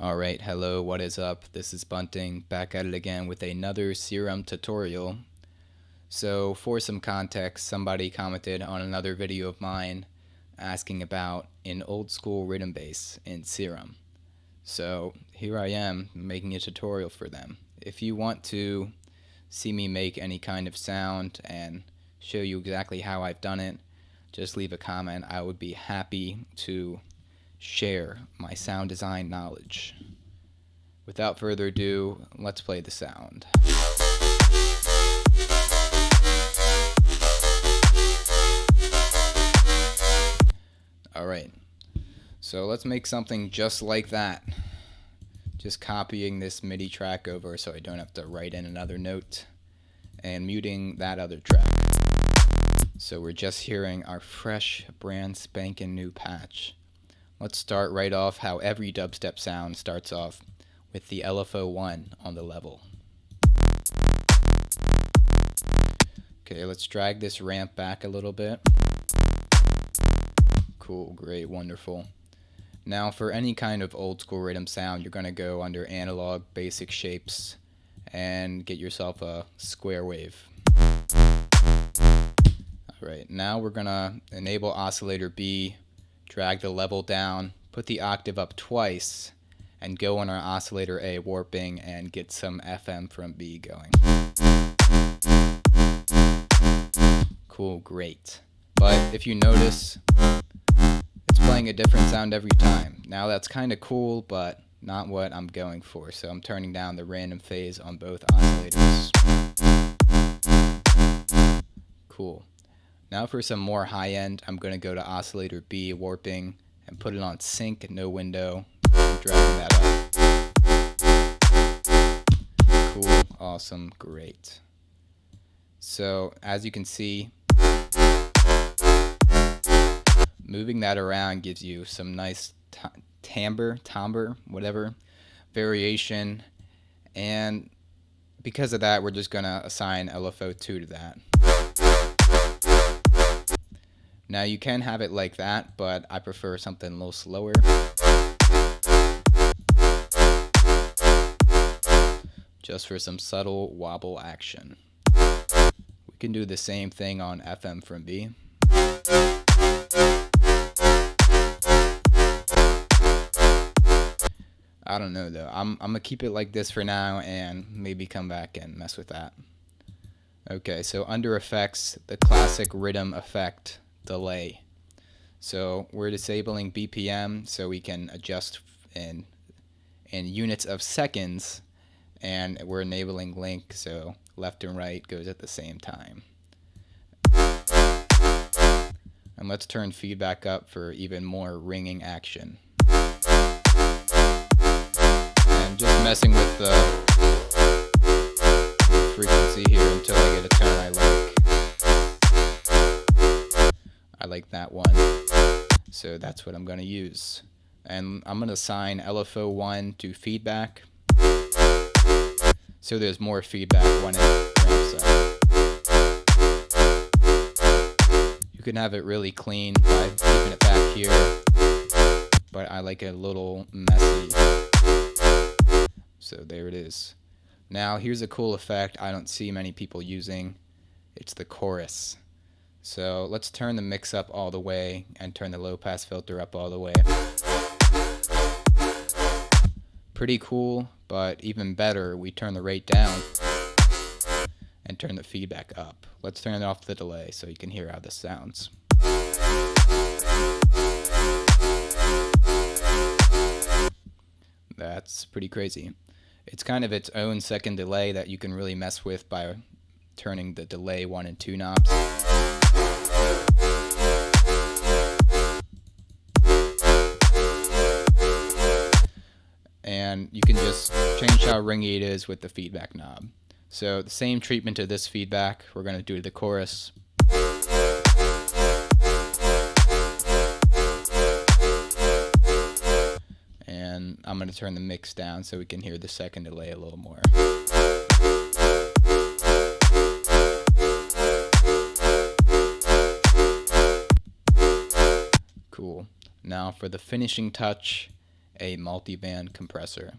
Alright, hello, what is up? This is Bunting, back at it again with another Serum tutorial. So, for some context, somebody commented on another video of mine asking about an old school rhythm bass in Serum. So, here I am making a tutorial for them. If you want to see me make any kind of sound and show you exactly how I've done it, just leave a comment. I would be happy to share my sound design knowledge. Without further ado, let's play the sound. Alright, so let's make something just like that. Just copying this MIDI track over so I don't have to write in another note, and muting that other track. So we're just hearing our fresh, brand spanking new patch. Let's start right off how every dubstep sound starts off, with the LFO1 on the level. Okay, let's drag this ramp back a little bit. Cool, great, wonderful. Now for any kind of old school rhythm sound, you're going to go under analog basic shapes and get yourself a square wave. Alright, now we're going to enable oscillator B, drag the level down, put the octave up twice, and go on our oscillator A warping and get some FM from B going. Cool, great. But if you notice, it's playing a different sound every time. Now that's kind of cool, but not what I'm going for. So I'm turning down the random phase on both oscillators. Cool. Now for some more high end, I'm going to go to oscillator B warping and put it on sync, no window, dragging that up. Cool, awesome, great. So as you can see, moving that around gives you some nice timbre, whatever, variation, and because of that, we're just going to assign LFO2 to that. Now you can have it like that, but I prefer something a little slower. Just for some subtle wobble action. We can do the same thing on FM from B. I don't know though. I'm gonna keep it like this for now and maybe come back and mess with that. Okay, so under effects, the classic rhythm effect delay. So we're disabling BPM so we can adjust in units of seconds, and we're enabling link so left and right goes at the same time. And let's turn feedback up for even more ringing action. And just messing with the frequency here until I get a tone I like. I like that one, so that's what I'm going to use. And I'm going to assign LFO1 to feedback, so there's more feedback when it ramps up. You can have it really clean by keeping it back here, but I like it a little messy. So there it is. Now here's a cool effect I don't see many people using. It's the chorus. So let's turn the mix up all the way and turn the low pass filter up all the way. Pretty cool, but even better, we turn the rate down and turn the feedback up. Let's turn it off the delay so you can hear how this sounds. That's pretty crazy. It's kind of its own second delay that you can really mess with by turning the delay 1 and 2 knobs. And you can just change how ringy it is with the feedback knob. So the same treatment to this feedback we're going to do to the chorus. And I'm going to turn the mix down so we can hear the second delay a little more. Cool. Now for the finishing touch, a multiband compressor.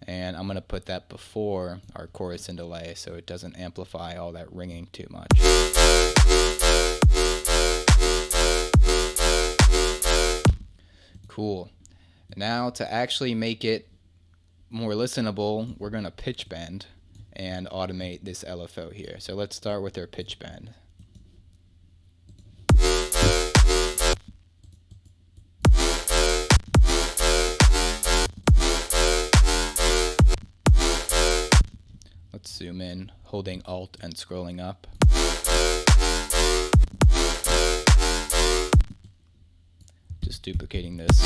And I'm going to put that before our chorus and delay so it doesn't amplify all that ringing too much. Cool. Now to actually make it more listenable, we're going to pitch bend and automate this LFO here. So let's start with our pitch bend. Let's zoom in, holding Alt and scrolling up. Just duplicating this.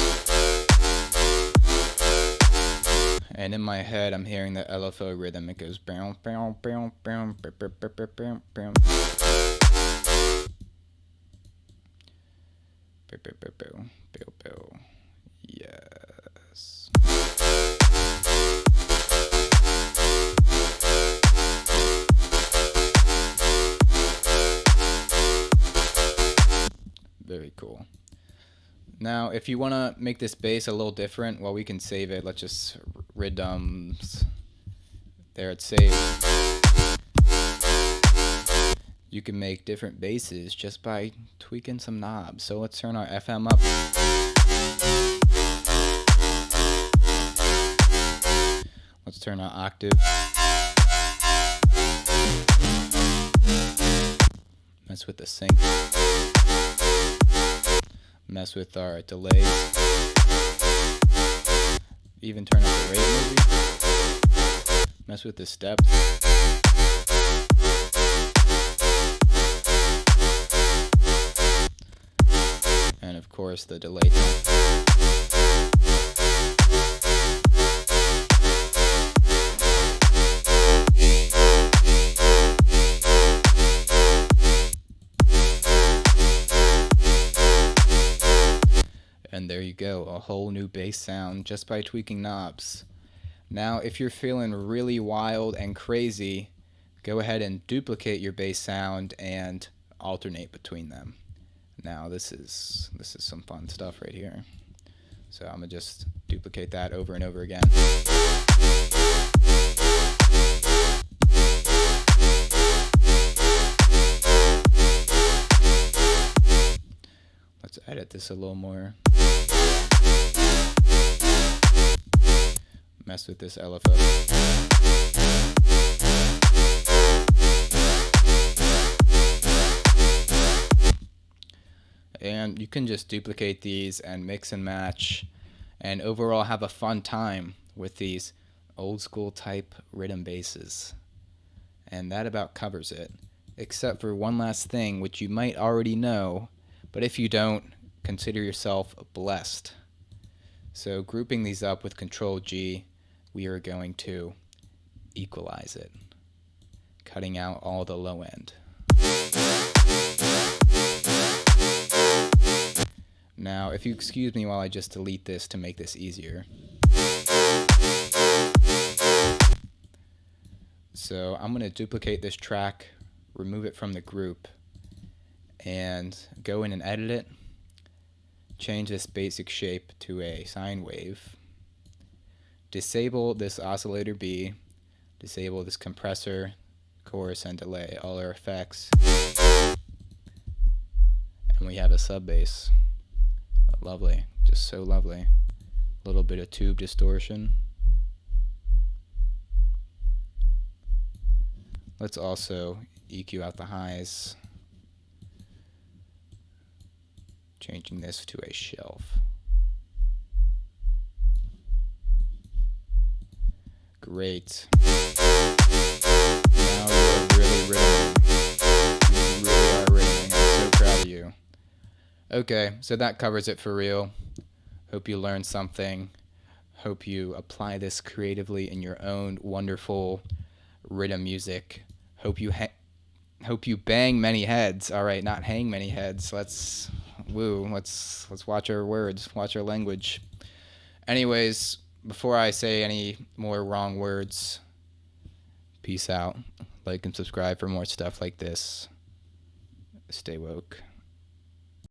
And in my head, I'm hearing the LFO rhythm. It goes bow, bow, bow, bow, bow, bow, bow, bow, bow. Bow, bow, bow, bow, bow, bow. Yes. Very cool. Now, if you want to make this bass a little different, well, we can save it. Let's just Riddims. There, it's saved. You can make different basses just by tweaking some knobs. So let's turn our FM up. Let's turn our octave. Mess with the sync. Mess with our delays. Even turn up the rate maybe. Mess with the steps. And of course the delay time. And there you go, a whole new bass sound just by tweaking knobs. Now, if you're feeling really wild and crazy, go ahead and duplicate your bass sound and alternate between them. Now, this is some fun stuff right here. So I'm gonna just duplicate that over and over again. Let's edit this a little more. Mess with this LFO. And you can just duplicate these and mix and match and overall have a fun time with these old school type rhythm basses. And that about covers it, except for one last thing which you might already know, but if you don't, consider yourself blessed. So grouping these up with Control G, we are going to equalize it, cutting out all the low end. Now, if you excuse me while I just delete this to make this easier. So I'm going to duplicate this track, remove it from the group, and go in and edit it. Change this basic shape to a sine wave. Disable this oscillator B. Disable this compressor, chorus, and delay, all our effects. And we have a sub bass. Lovely, just so lovely. A little bit of tube distortion. Let's also EQ out the highs. Changing this to a shelf. Great. Now you're really riddling. You really are riddling. I'm so proud of you. Okay, so that covers it for real. Hope you learned something. Hope you apply this creatively in your own wonderful rhythm music. Hope you bang many heads. All right, not hang many heads. Let's watch our words, watch our language. Anyways, before I say any more wrong words, peace out. Like and subscribe for more stuff like this. Stay woke.